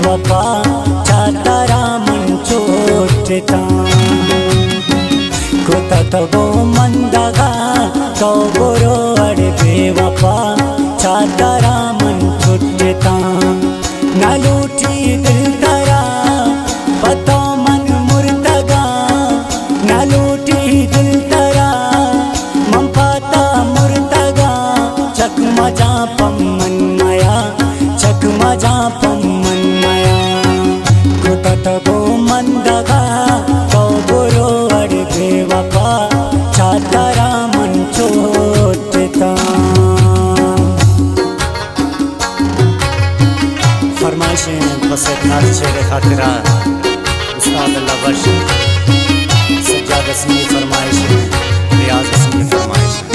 बेवफा चातारा मन चोटता कोता तो गो मंदगा तो गोरो अड़े बेवफा चातारा मन चोटता न लूटी दिल तरा पतो मन मुर्तगा न लूटी दिल तरा मम पाता मुर्तगा चकमजा पम्मन मया चकमजा पम्मन मया कोता तो गो मंदगा तो गोरो अड़े बेवफा चातारा मन चोटता। फरमाइशें फसद नाज शेर खातिरा उस्ताद अल्लाह बख्श सज्जाद हसन की फरमाइशें रियाज हसन की फरमाइशें।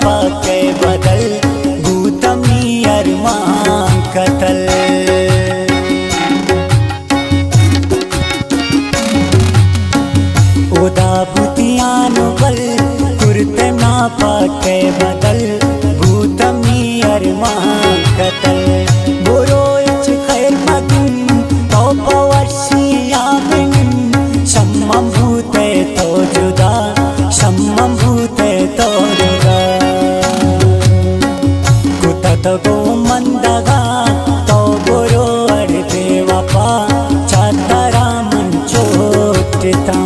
पाके बदल भूतमी अरमान कतल उदा बुतियान बल कुर्ते ना पाके बदल भूतमी अरमान कतल बुरो इच खैर मगन तो पवर्षिया बिन शम्मम भूते तो जुदा शम्मम भूते तो जुदा तो गो मंदगा तो गोरो अड़े बेवफा चातारा मन चोटता।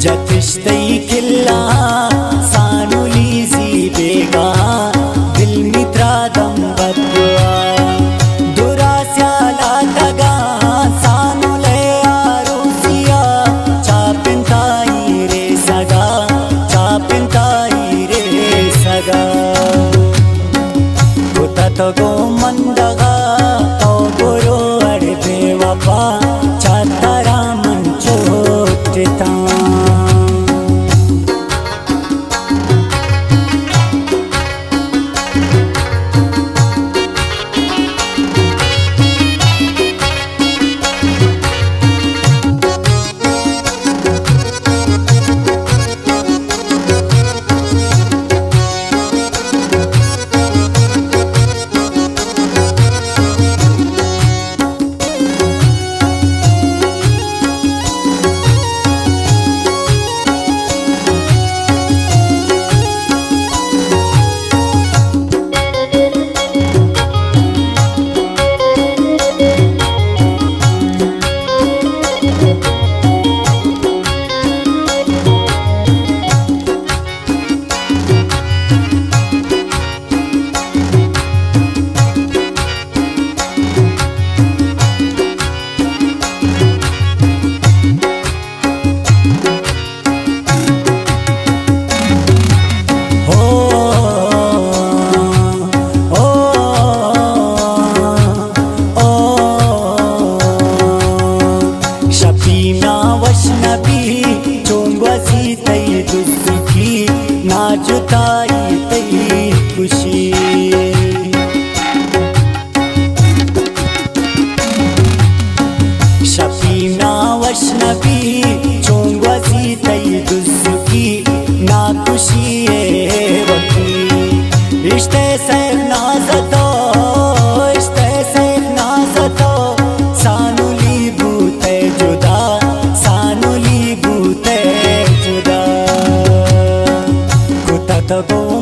जतिश्तई किल्ला सानुली जी बेगा दिल मित्रा दम बदुआ दुरास्याला दगा सानुले आरुसिया चापिंताई रे सगा चापिंताई रे सगा कुता तो गो मंदगा तो गोरो अड़े बेवफा चातारा मन चोटता। वशनबी चोंग वसी तई दुसुकी नाजुताई तई खुशी शफीना वशनबी चोंग वसी तई दुसुकी ना खुशी वकी इश्ते से नाजतो इश्ते से नाजतो सानुली बूते जुदा सानुली बूते जुदा कुता तो